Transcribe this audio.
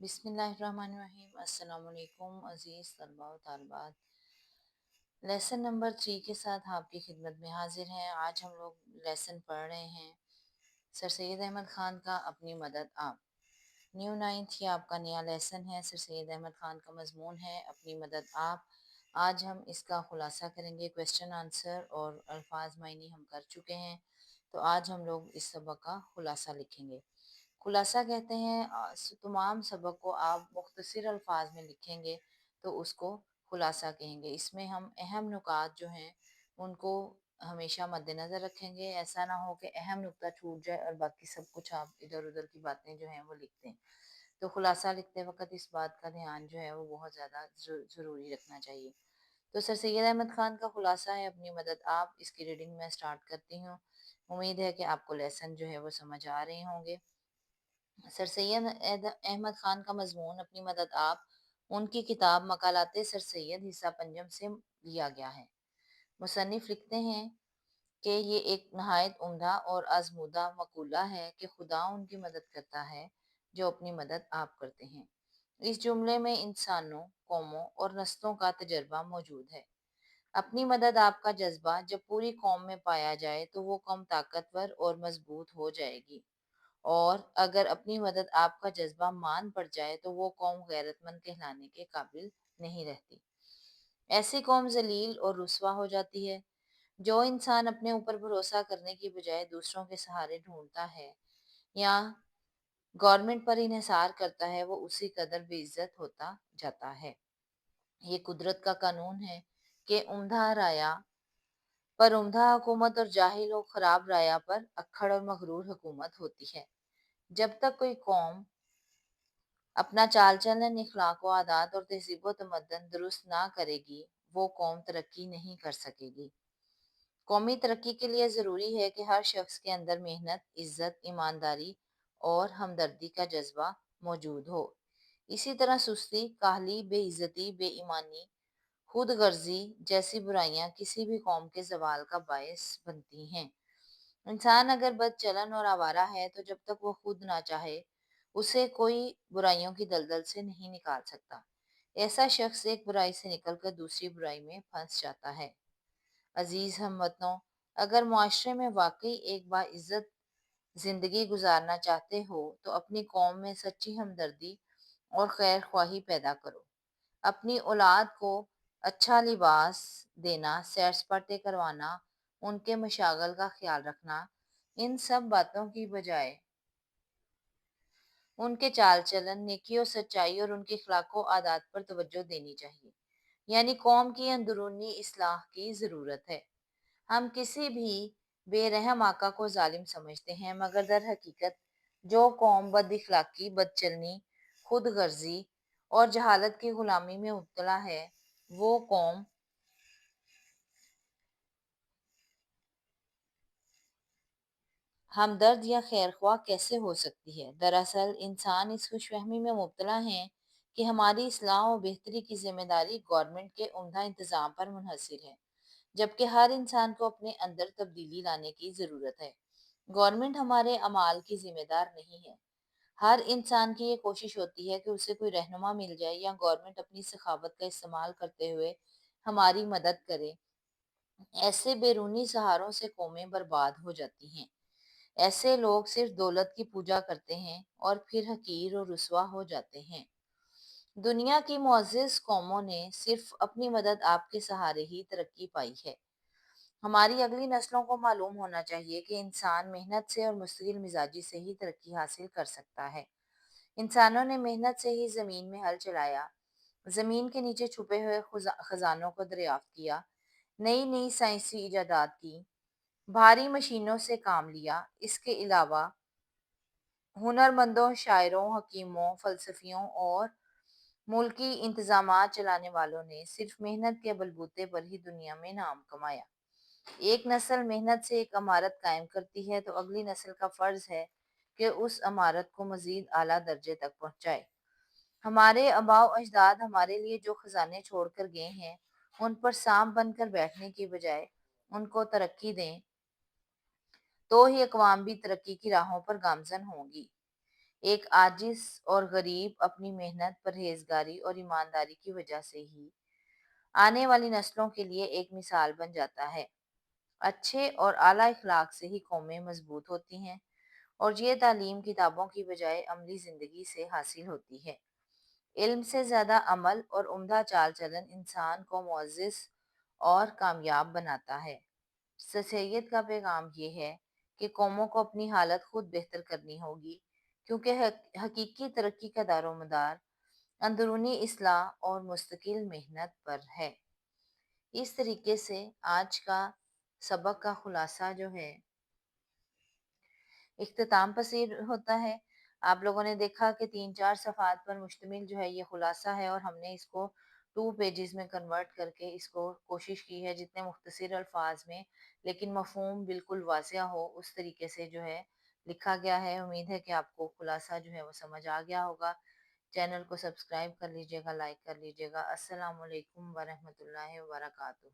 بسم اللہ الرحمن الرحیم۔ السلام علیکم عزیز طلباء و طالبات، لیسن نمبر 3 کے ساتھ آپ کی خدمت میں حاضر ہیں۔ آج ہم لوگ لیسن پڑھ رہے ہیں سر سید احمد خان کا اپنی مدد آپ۔ نیو نائنتھ، یہ آپ کا نیا لیسن ہے۔ سر سید احمد خان کا مضمون ہے اپنی مدد آپ۔ آج ہم اس کا خلاصہ کریں گے، کویسچن آنسر اور الفاظ معنی ہم کر چکے ہیں، تو آج ہم لوگ اس سبق کا خلاصہ لکھیں گے۔ خلاصہ کہتے ہیں تمام سبق کو آپ مختصر الفاظ میں لکھیں گے تو اس کو خلاصہ کہیں گے۔ اس میں ہم اہم نکات جو ہیں ان کو ہمیشہ مد نظر رکھیں گے، ایسا نہ ہو کہ اہم نکتہ چھوٹ جائے اور باقی سب کچھ آپ ادھر ادھر کی باتیں جو ہیں وہ لکھتے ہیں۔ تو خلاصہ لکھتے وقت اس بات کا دھیان جو ہے وہ بہت زیادہ ضروری رکھنا چاہیے۔ تو سر سید احمد خان کا خلاصہ ہے اپنی مدد آپ۔ اس کی ریڈنگ میں سٹارٹ کرتی ہوں۔ امید ہے کہ آپ کو لیسن جو ہے وہ سمجھ آ رہے ہوں گے۔ سر سید احمد خان کا مضمون اپنی مدد آپ ان کی کتاب مقالات سر سید حصہ پنجم سے لیا گیا ہے۔ مصنف لکھتے ہیں کہ یہ ایک نہایت عمدہ اور آزمودہ مقولہ ہے کہ خدا ان کی مدد کرتا ہے جو اپنی مدد آپ کرتے ہیں۔ اس جملے میں انسانوں، قوموں اور نسلوں کا تجربہ موجود ہے۔ اپنی مدد آپ کا جذبہ جب پوری قوم میں پایا جائے تو وہ قوم طاقتور اور مضبوط ہو جائے گی، اور اگر اپنی مدد آپ کا جذبہ مان پڑ جائے تو وہ قوم غیرت مند کہلانے کے قابل نہیں رہتی۔ ایسی قوم ذلیل اور رسوا ہو جاتی ہے۔ جو انسان اپنے اوپر بھروسہ کرنے کی بجائے دوسروں کے سہارے ڈھونڈتا ہے یا گورنمنٹ پر انحصار کرتا ہے، وہ اسی قدر بے عزت ہوتا جاتا ہے۔ یہ قدرت کا قانون ہے کہ عمدہ رایا پر عمدہ حکومت اور جاہل و خراب رایا پر اکھڑ اور مغرور حکومت ہوتی ہے۔ جب تک کوئی قوم اپنا چال چلن، اخلاق و عادات اور تہذیب و تمدن درست نہ کرے گی، وہ قوم ترقی نہیں کر سکے گی۔ قومی ترقی کے لیے ضروری ہے کہ ہر شخص کے اندر محنت، عزت، ایمانداری اور ہمدردی کا جذبہ موجود ہو۔ اسی طرح سستی، کاہلی، بے عزتی، بے ایمانی، خود غرضی جیسی برائیاں کسی بھی قوم کے زوال کا باعث بنتی ہیں۔ انسان اگر بد چلن اور آوارہ ہے تو جب تک وہ خود نہ چاہے اسے کوئی برائیوں کی دلدل سے نہیں نکال سکتا۔ ایسا شخص ایک برائی سے نکل کر دوسری برائی میں پھنس جاتا ہے۔ عزیز ہم وطنوں، اگر معاشرے میں واقعی ایک باعزت زندگی گزارنا چاہتے ہو تو اپنی قوم میں سچی ہمدردی اور خیر خواہی پیدا کرو۔ اپنی اولاد کو اچھا لباس دینا، سیر سپاٹے کروانا، ان کے مشاغل کا خیال رکھنا، ان سب باتوں کی بجائے ان کے چال چلن، نیکی و سچائی اور ان کے اخلاق و عادات پر توجہ دینی چاہیے۔ یعنی قوم کی اندرونی اصلاح کی ضرورت ہے۔ ہم کسی بھی بے رحم آقا کو ظالم سمجھتے ہیں، مگر در حقیقت جو قوم بد اخلاقی، بد چلنی، خود غرضی اور جہالت کی غلامی میں مبتلا ہے، وہ قوم ہمدرد یا خیرخواہ کیسے ہو سکتی ہے؟ دراصل انسان اس خوش فہمی میں مبتلا ہیں کہ ہماری اصلاح و بہتری کی ذمہ داری گورنمنٹ کے عمدہ انتظام پر منحصر ہے، جبکہ ہر انسان کو اپنے اندر تبدیلی لانے کی ضرورت ہے۔ گورنمنٹ ہمارے اعمال کی ذمہ دار نہیں ہے۔ ہر انسان کی یہ کوشش ہوتی ہے کہ اسے کوئی رہنما مل جائے یا گورنمنٹ اپنی سخاوت کا استعمال کرتے ہوئے ہماری مدد کرے۔ ایسے بیرونی سہاروں سے قومیں برباد ہو جاتی ہیں۔ ایسے لوگ صرف دولت کی پوجا کرتے ہیں اور پھر حقیر اور رسوا ہو جاتے ہیں۔ دنیا کی معزز قوموں نے صرف اپنی مدد آپ کے سہارے ہی ترقی پائی ہے۔ ہماری اگلی نسلوں کو معلوم ہونا چاہیے کہ انسان محنت سے اور مستقل مزاجی سے ہی ترقی حاصل کر سکتا ہے۔ انسانوں نے محنت سے ہی زمین میں ہل چلایا، زمین کے نیچے چھپے ہوئے خزانوں کو دریافت کیا، نئی نئی سائنسی ایجادات کی، بھاری مشینوں سے کام لیا۔ اس کے علاوہ ہنرمندوں، شاعروں، حکیموں، فلسفیوں اور ملکی انتظامات چلانے والوں نے صرف محنت کے بلبوتے پر ہی دنیا میں نام کمایا۔ ایک نسل محنت سے ایک عمارت قائم کرتی ہے تو اگلی نسل کا فرض ہے کہ اس عمارت کو مزید اعلیٰ درجے تک پہنچائے۔ ہمارے آباء و اجداد ہمارے لیے جو خزانے چھوڑ کر گئے ہیں، ان پر سانپ بن کر بیٹھنے کی بجائے ان کو ترقی دیں تو ہی اقوام بھی ترقی کی راہوں پر گامزن ہوں گی۔ ایک عاجز اور غریب اپنی محنت، پرہیزگاری اور ایمانداری کی وجہ سے ہی آنے والی نسلوں کے لیے ایک مثال بن جاتا ہے۔ اچھے اور اعلیٰ اخلاق سے ہی قومیں مضبوط ہوتی ہیں، اور یہ تعلیم کتابوں کی بجائے عملی زندگی سے حاصل ہوتی ہے۔ علم سے زیادہ عمل اور عمدہ چال چلن انسان کو معزز اور کامیاب بناتا ہے۔ سید کا پیغام یہ ہے کہ قوموں کو اپنی حالت خود بہتر کرنی ہوگی، کیونکہ حقیقی ترقی کا دار و مدار اندرونی اصلاح اور مستقل محنت پر ہے۔ اس طریقے سے آج کا سبق کا خلاصہ جو ہے اختتام پذیر ہوتا ہے۔ آپ لوگوں نے دیکھا کہ 3-4 صفحات پر مشتمل جو ہے یہ خلاصہ ہے، اور ہم نے اس کو 2 پیجز میں کنورٹ کر کے اس کو کوشش کی ہے جتنے مختصر الفاظ میں لیکن مفہوم بالکل واضح ہو اس طریقے سے جو ہے لکھا گیا ہے۔ امید ہے کہ آپ کو خلاصہ جو ہے وہ سمجھ آ گیا ہوگا۔ چینل کو سبسکرائب کر لیجیے گا، لائک کر لیجیے گا۔ السلام علیکم ورحمۃ اللہ وبرکاتہ۔